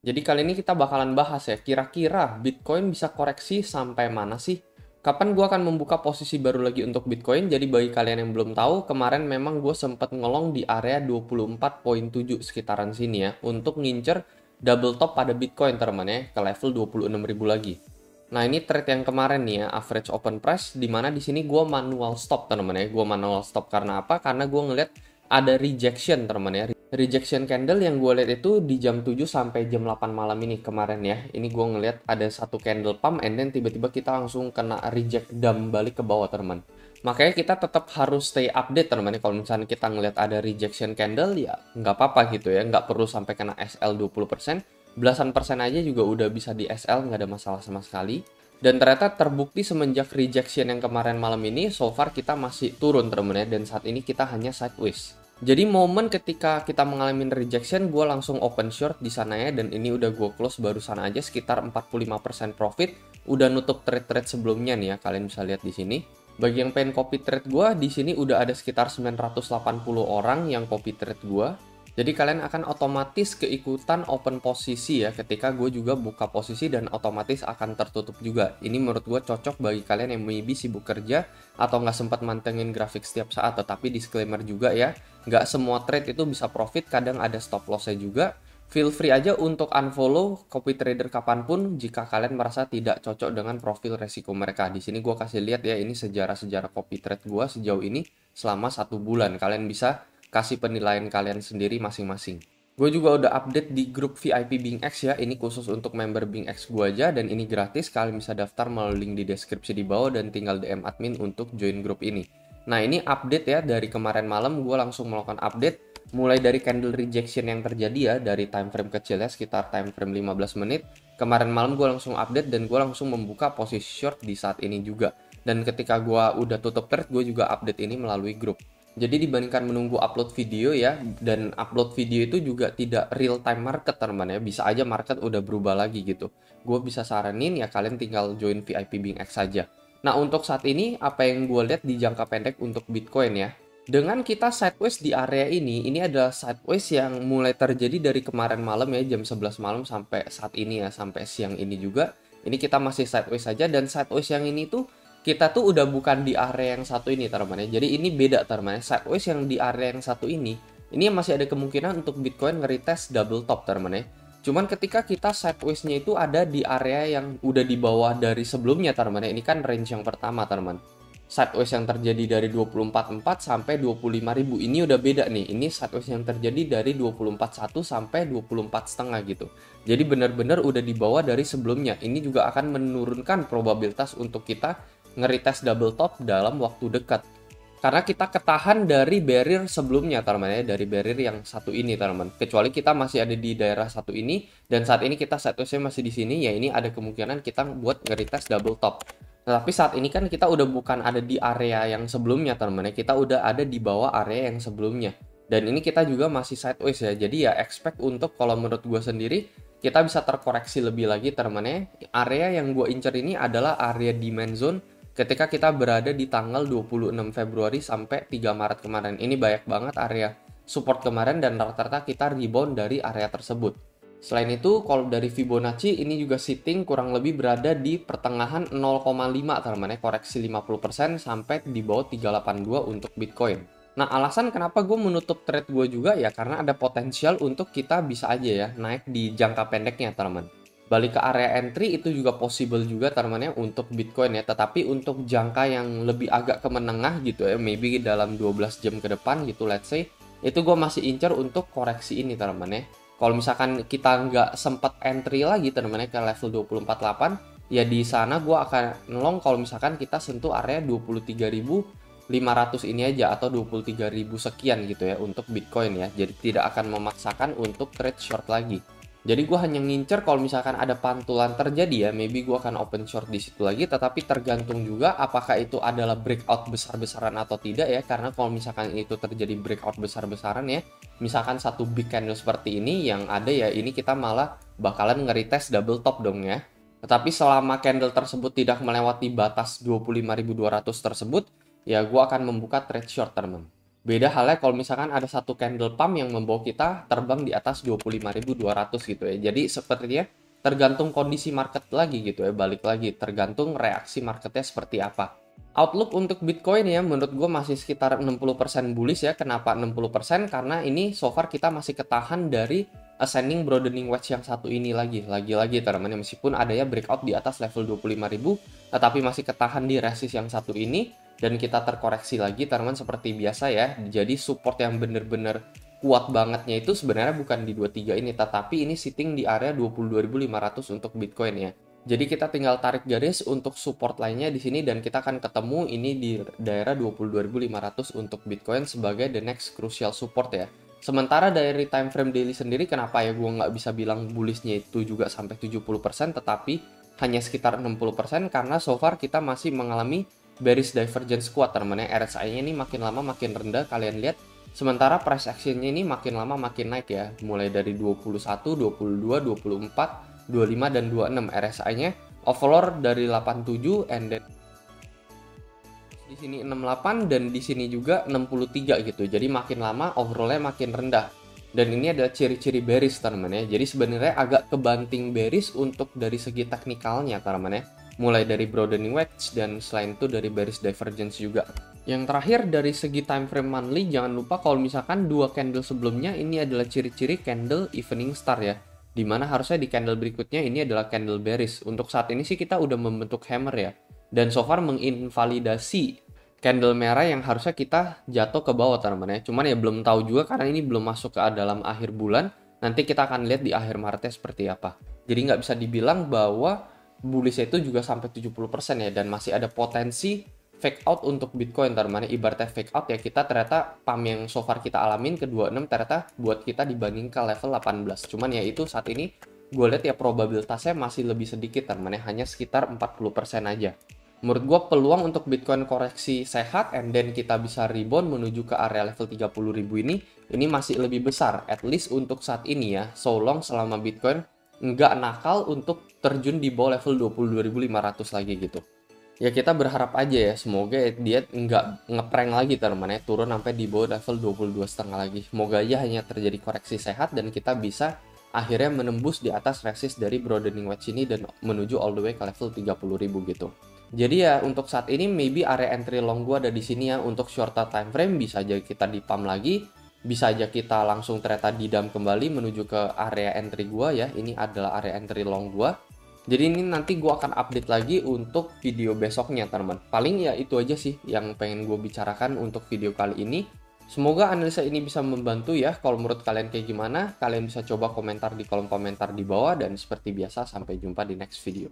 Jadi kali ini kita bakalan bahas ya, kira-kira Bitcoin bisa koreksi sampai mana sih? Kapan gue akan membuka posisi baru lagi untuk Bitcoin? Jadi bagi kalian yang belum tahu, kemarin memang gue sempat ngelong di area 24,7 sekitaran sini ya, untuk ngincer double top pada Bitcoin teman ya, ke level 26.000 lagi. Nah ini trade yang kemarin nih ya, average open price, dimana di sini gue manual stop teman ya, gue manual stop karena apa? Karena gue ngeliat ada rejection teman ya, rejection candle yang gue lihat itu di jam 7 sampai jam 8 malam ini kemarin ya. Ini gue ngelihat ada satu candle pump and then tiba-tiba kita langsung kena reject dump balik ke bawah teman. Makanya kita tetap harus stay update teman ya. Kalau misalnya kita ngelihat ada rejection candle ya nggak apa-apa gitu ya. Nggak perlu sampai kena SL 20%. Belasan persen aja juga udah bisa di SL, nggak ada masalah sama sekali. Dan ternyata terbukti semenjak rejection yang kemarin malam ini, so far kita masih turun teman ya. Dan saat ini kita hanya sideways. Jadi momen ketika kita mengalami rejection, gue langsung open short di sana ya, dan ini udah gue close barusan aja sekitar 45% profit, udah nutup trade-trade sebelumnya nih ya, kalian bisa lihat di sini. Bagi yang pengen copy trade gue, di sini udah ada sekitar 980 orang yang copy trade gue. Jadi kalian akan otomatis keikutan open posisi ya ketika gue juga buka posisi dan otomatis akan tertutup juga. Ini menurut gue cocok bagi kalian yang maybe sibuk kerja atau nggak sempat mantengin grafik setiap saat. Tetapi disclaimer juga ya, nggak semua trade itu bisa profit, kadang ada stop lossnya juga. Feel free aja untuk unfollow copy trader kapanpun jika kalian merasa tidak cocok dengan profil resiko mereka. Di sini gue kasih lihat ya, ini sejarah-sejarah copy trade gue sejauh ini selama 1 bulan. Kalian bisa kasih penilaian kalian sendiri masing-masing. Gue juga udah update di grup VIP BingX ya, ini khusus untuk member BingX gue aja dan ini gratis, kalian bisa daftar melalui link di deskripsi di bawah dan tinggal DM admin untuk join grup ini. Nah ini update ya, dari kemarin malam gue langsung melakukan update, mulai dari candle rejection yang terjadi ya, dari time frame kecil ya, sekitar time frame 15 menit. Kemarin malam gue langsung update dan gue langsung membuka posisi short di saat ini juga. Dan ketika gue udah tutup trade, gue juga update ini melalui grup. Jadi dibandingkan menunggu upload video ya, dan upload video itu juga tidak real time market teman ya, bisa aja market udah berubah lagi gitu. Gue bisa saranin ya kalian tinggal join VIP BingX saja. Nah untuk saat ini apa yang gue lihat di jangka pendek untuk Bitcoin ya, dengan kita sideways di area ini adalah sideways yang mulai terjadi dari kemarin malam ya, jam 11 malam sampai saat ini ya, sampai siang ini juga. Ini kita masih sideways saja, dan sideways yang ini tuh kita tuh udah bukan di area yang satu ini teman-teman ya. Jadi ini beda teman-teman. Sideways yang di area yang satu ini masih ada kemungkinan untuk Bitcoin nge-retest double top teman-teman ya. Cuman ketika kita sideways-nya itu ada di area yang udah di bawah dari sebelumnya teman-teman ya. Ini kan range yang pertama teman-teman. Sideways yang terjadi dari 24.4 sampai 25.000 ini udah beda nih. Ini sideways yang terjadi dari 24.1 sampai 24,5 gitu. Jadi benar-benar udah di bawah dari sebelumnya. Ini juga akan menurunkan probabilitas untuk kita nge-retest double top dalam waktu dekat. Karena kita ketahan dari barrier sebelumnya teman-teman ya, dari barrier yang satu ini teman-teman. Kecuali kita masih ada di daerah satu ini dan saat ini kita sideways masih di sini, ya ini ada kemungkinan kita buat nge-retest double top. Nah, tapi saat ini kan kita udah bukan ada di area yang sebelumnya teman-teman ya, kita udah ada di bawah area yang sebelumnya. Dan ini kita juga masih sideways ya. Jadi ya expect untuk, kalau menurut gue sendiri, kita bisa terkoreksi lebih lagi teman-teman ya. Area yang gue incer ini adalah area demand zone ketika kita berada di tanggal 26 Februari sampai 3 Maret kemarin. Ini banyak banget area support kemarin dan rata-rata kita rebound dari area tersebut. Selain itu, kalau dari Fibonacci ini juga sitting kurang lebih berada di pertengahan 0,5 teman-teman ya, koreksi 50% sampai di bawah 382 untuk Bitcoin. Nah, alasan kenapa gue menutup trade gue juga ya karena ada potensial untuk kita bisa aja ya naik di jangka pendeknya teman-teman. Balik ke area entry itu juga possible juga teman-teman ya untuk Bitcoin ya, tetapi untuk jangka yang lebih agak ke menengah gitu ya, maybe dalam 12 jam ke depan gitu let's say, itu gue masih incer untuk koreksi ini teman-teman ya. Kalau misalkan kita nggak sempat entry lagi teman-teman ya ke level 24,8, ya di sana gue akan long kalau misalkan kita sentuh area 23.500 ini aja atau 23.000 sekian gitu ya untuk Bitcoin ya. Jadi tidak akan memaksakan untuk trade short lagi. Jadi gue hanya ngincer kalau misalkan ada pantulan terjadi ya, maybe gue akan open short di situ lagi, tetapi tergantung juga apakah itu adalah breakout besar-besaran atau tidak ya, karena kalau misalkan itu terjadi breakout besar-besaran ya, misalkan satu big candle seperti ini yang ada ya, ini kita malah bakalan nge-retest double top dong ya. Tetapi selama candle tersebut tidak melewati batas 25.200 tersebut, ya gue akan membuka trade short teman. Beda halnya kalau misalkan ada satu candle pump yang membawa kita terbang di atas 25.200 gitu ya. Jadi sepertinya tergantung kondisi market lagi gitu ya, balik lagi tergantung reaksi marketnya seperti apa. Outlook untuk Bitcoin ya menurut gue masih sekitar 60% bullish ya. Kenapa 60%? Karena ini so far kita masih ketahan dari ascending broadening wedge yang satu ini lagi teman-teman, meskipun ada ya breakout di atas level 25.000 tetapi masih ketahan di resist yang satu ini dan kita terkoreksi lagi teman-teman seperti biasa ya. Jadi support yang bener-bener kuat bangetnya itu sebenarnya bukan di 23 ini, tetapi ini sitting di area 22.500 untuk Bitcoin ya. Jadi kita tinggal tarik garis untuk support lainnya di sini dan kita akan ketemu ini di daerah 22.500 untuk Bitcoin sebagai the next crucial support ya. Sementara dari time frame daily sendiri, kenapa ya gue nggak bisa bilang bullishnya itu juga sampai 70%, tetapi hanya sekitar 60% karena so far kita masih mengalami bearish divergence kuat teman-teman ya. RSI-nya ini makin lama makin rendah, kalian lihat. Sementara price action-nya ini makin lama makin naik ya, mulai dari 21, 22, 24, 25, dan 26. RSI-nya overall dari 87 and then di sini 68 dan di sini juga 63 gitu. Jadi makin lama overallnya makin rendah. Dan ini adalah ciri-ciri bearish teman-teman ya. Jadi sebenarnya agak kebanting bearish untuk dari segi teknikalnya teman-teman ya. Mulai dari broadening wedge dan selain itu dari bearish divergence juga. Yang terakhir dari segi time frame monthly, jangan lupa kalau misalkan dua candle sebelumnya ini adalah ciri-ciri candle evening star ya. Dimana harusnya di candle berikutnya ini adalah candle bearish. Untuk saat ini sih kita udah membentuk hammer ya. Dan so far menginvalidasi candle merah yang harusnya kita jatuh ke bawah teman-teman ya. Cuman ya belum tahu juga karena ini belum masuk ke dalam akhir bulan. Nanti kita akan lihat di akhir Maretnya seperti apa. Jadi nggak bisa dibilang bahwa bullish itu juga sampai 70% ya. Dan masih ada potensi fake out untuk Bitcoin teman-teman. Ibaratnya fake out ya, kita ternyata pump yang so far kita alamin ke 26 ternyata buat kita dibanding ke level 18. Cuman ya itu saat ini gue lihat ya probabilitasnya masih lebih sedikit teman-teman ya. Hanya sekitar 40% aja. Menurut gue peluang untuk Bitcoin koreksi sehat and then kita bisa rebound menuju ke area level 30.000 ini masih lebih besar, at least untuk saat ini ya, so long selama Bitcoin nggak nakal untuk terjun di bawah level 22.500 lagi gitu. Ya kita berharap aja ya, semoga dia nggak ngeprank lagi teman-teman ya, turun sampai di bawah level 22,5 lagi. Semoga aja hanya terjadi koreksi sehat dan kita bisa akhirnya menembus di atas resist dari broadening wedge ini dan menuju all the way ke level 30.000 gitu. Jadi ya untuk saat ini maybe area entry long gua ada di sini ya. Untuk shorter time frame bisa aja kita di pump lagi, bisa aja kita langsung ternyata didam kembali menuju ke area entry gua ya. Ini adalah area entry long gua. Jadi ini nanti gua akan update lagi untuk video besoknya teman-teman. Paling ya itu aja sih yang pengen gue bicarakan untuk video kali ini. Semoga analisa ini bisa membantu ya. Kalau menurut kalian kayak gimana, kalian bisa coba komentar di kolom komentar di bawah. Dan seperti biasa, sampai jumpa di next video.